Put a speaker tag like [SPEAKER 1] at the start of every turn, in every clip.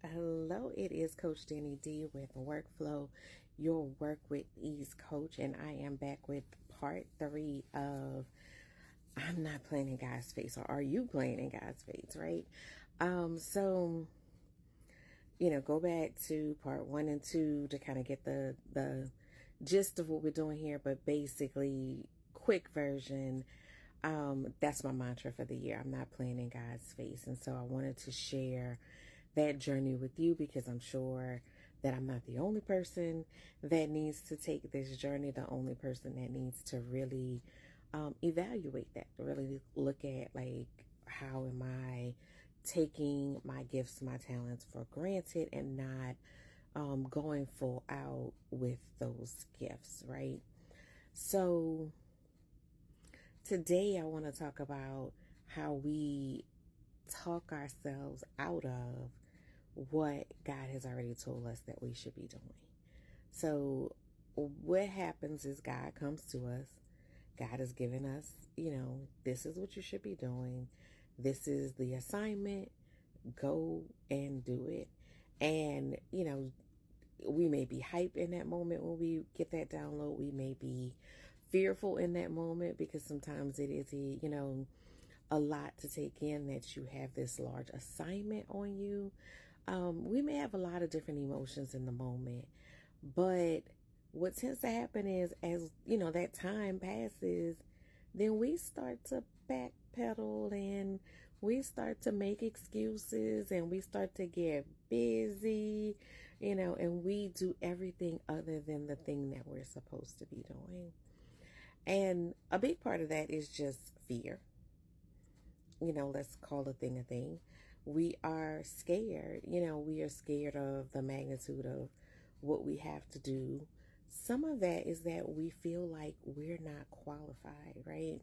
[SPEAKER 1] Hello, it is Coach Danny D with Workflow, your work with ease coach, and I am back with part 3 of I'm not playing in God's face, or are you playing in God's face, right? So go back to part 1 and 2 to kind of get the gist of what we're doing here, but basically, quick version. That's my mantra for the year. I'm not playing in God's face. And so I wanted to share that journey with you because I'm sure that I'm not the only person that needs to take this journey, the only person that needs to really evaluate that, really look at like, how am I taking my gifts, my talents for granted and not going full out with those gifts, right? So today I want to talk about how we talk ourselves out of what God has already told us that we should be doing. So what happens is God comes to us. God has given us, this is what you should be doing. This is the assignment. Go and do it. And, we may be hyped in that moment when we get that download. We may be fearful in that moment because sometimes it is a lot to take in that you have this large assignment on you. We may have a lot of different emotions in the moment, but what tends to happen is, as that time passes, then we start to backpedal and we start to make excuses and we start to get busy, and we do everything other than the thing that we're supposed to be doing. And a big part of that is just fear. Let's call a thing a thing. We are scared. We are scared of the magnitude of what we have to do. Some of that is that we feel like we're not qualified, right?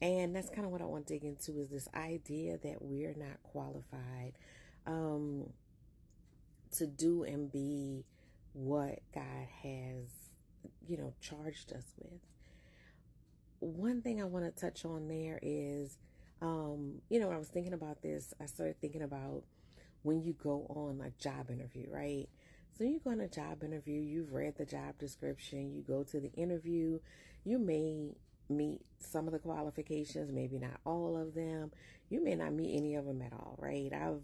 [SPEAKER 1] And that's kind of what I want to dig into, is this idea that we're not qualified to do and be what God has, charged us with. One thing I want to touch on there is, I was thinking about this. I started thinking about when you go on a job interview, right? So you go on a job interview, you've read the job description, you go to the interview, you may meet some of the qualifications, maybe not all of them. You may not meet any of them at all, right? I've,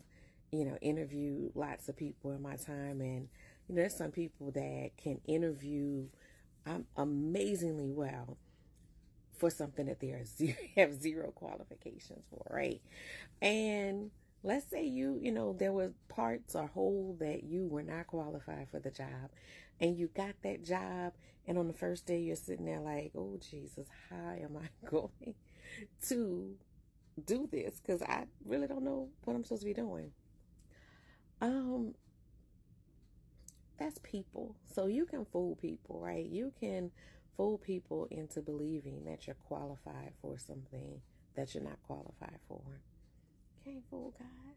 [SPEAKER 1] interviewed lots of people in my time, and, there's some people that can interview amazingly well for something that they have zero qualifications for, right? And let's say there were parts or whole that you were not qualified for the job, and you got that job, and on the first day you're sitting there like, oh Jesus, how am I going to do this? Because I really don't know what I'm supposed to be doing. That's people. So you can fool people, right? You can fool people into believing that you're qualified for something that you're not qualified for. Can't fool God.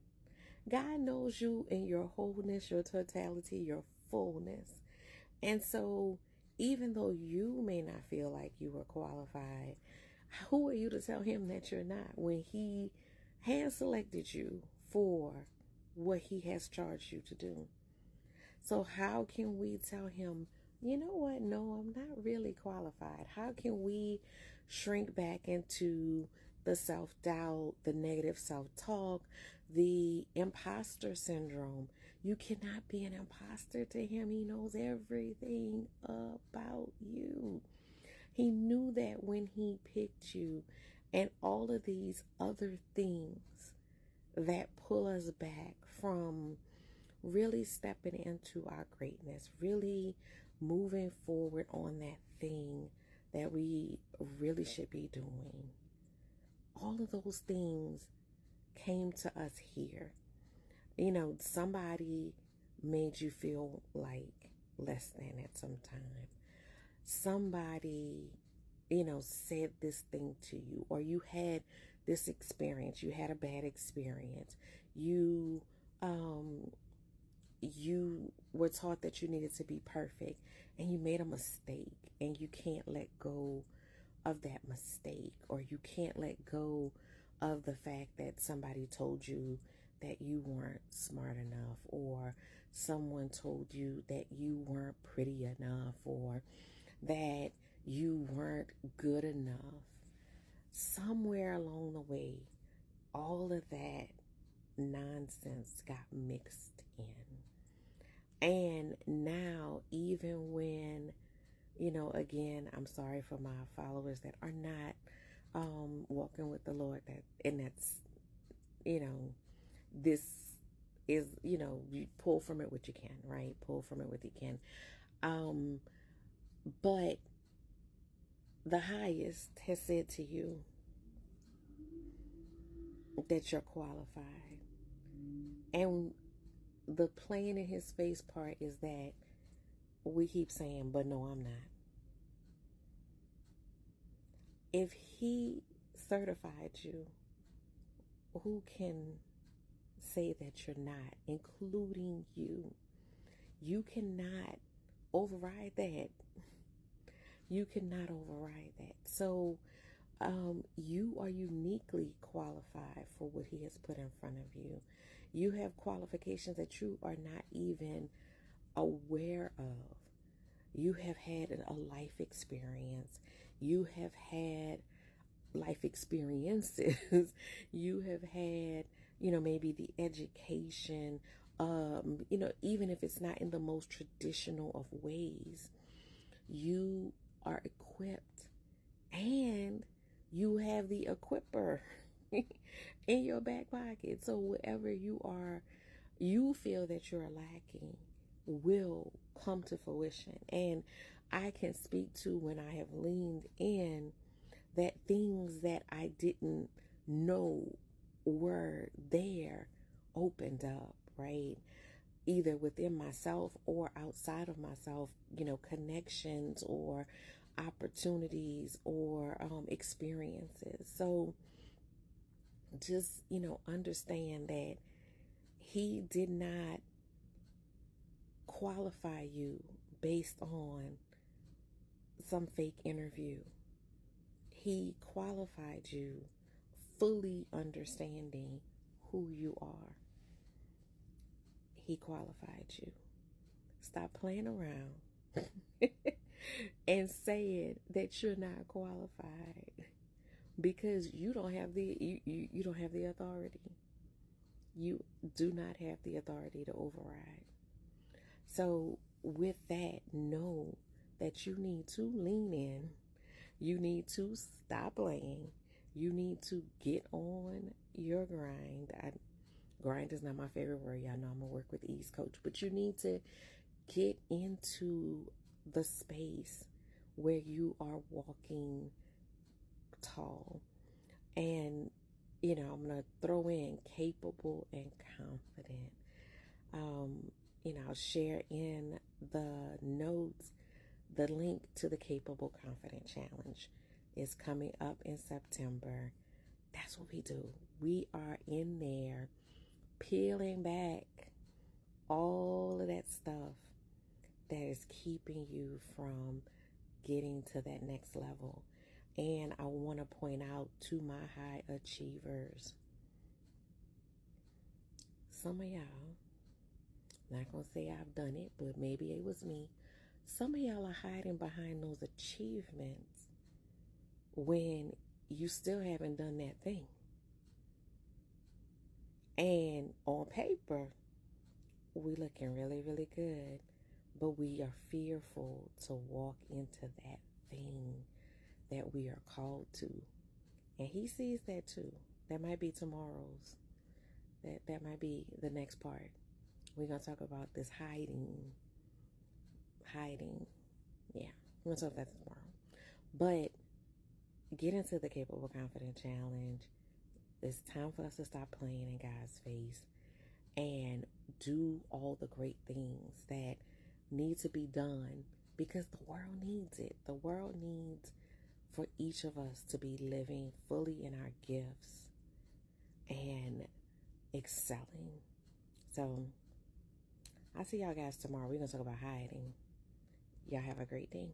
[SPEAKER 1] God knows you in your wholeness, your totality, your fullness. And so even though you may not feel like you were qualified, who are you to tell him that you're not when he hand selected you for what he has charged you to do? So how can we tell him, you know what? No, I'm not really qualified. How can we shrink back into the self-doubt, the negative self-talk, the imposter syndrome? You cannot be an imposter to him. He knows everything about you. He knew that when he picked you, and all of these other things that pull us back from really stepping into our greatness, really moving forward on that thing that we really should be doing. All of those things came to us here. Somebody made you feel like less than at some time. Somebody, said this thing to you, or you had this experience, you had a bad experience. You were taught that you needed to be perfect, and you made a mistake, and you can't let go of that mistake, or you can't let go of the fact that somebody told you that you weren't smart enough, or someone told you that you weren't pretty enough, or that you weren't good enough. Somewhere along the way, all of that nonsense got mixed in. And now, even when, again, I'm sorry for my followers that are not walking with the Lord, and that's, this is, you pull from it what you can, right? Pull from it what you can. But the highest has said to you that you're qualified. And the playing in his face part is that we keep saying, but no, I'm not. If he certified you, who can say that you're not, including you? You cannot override that. You cannot override that. So you are uniquely qualified for what he has put in front of you. You have qualifications that you are not even aware of. You have had a life experience. You have had life experiences. You have had, maybe the education, even if it's not in the most traditional of ways, you are equipped, and you have the equipper in your back pocket. So whatever you feel that you're lacking will come to fruition. And I can speak to when I have leaned in, that things that I didn't know were there opened up, right? Either within myself or outside of myself, connections or opportunities or experiences. So just, understand that he did not qualify you based on some fake interview. He qualified you fully understanding who you are. He qualified you. Stop playing around and saying that you're not qualified, because you don't have you don't have the authority. You do not have the authority to override. So with that, know that you need to lean in. You need to stop playing. You need to get on your grind. Grind is not my favorite word. Y'all know I'm a work with ease coach. But you need to get into the space where you are walking tall. And, I'm going to throw in capable and confident. I'll share in the notes the link to the Capable Confident Challenge. Is coming up in September. That's what we do. We are in there peeling back all of that stuff that is keeping you from getting to that next level. And I want to point out to my high achievers, some of y'all, not going to say I've done it, but maybe it was me. Some of y'all are hiding behind those achievements when you still haven't done that thing. And on paper, we looking really, really good, but we are fearful to walk into that thing that we are called to. And he sees that too. That might be tomorrow's. That might be the next part. We're going to talk about this hiding. Yeah, we're going to talk about that tomorrow. But get into the Capable Confident Challenge. It's time for us to stop playing in God's face and do all the great things that need to be done, because the world needs it. The world needs for each of us to be living fully in our gifts and excelling. So I'll see y'all guys tomorrow. We're going to talk about hiding. Y'all have a great day.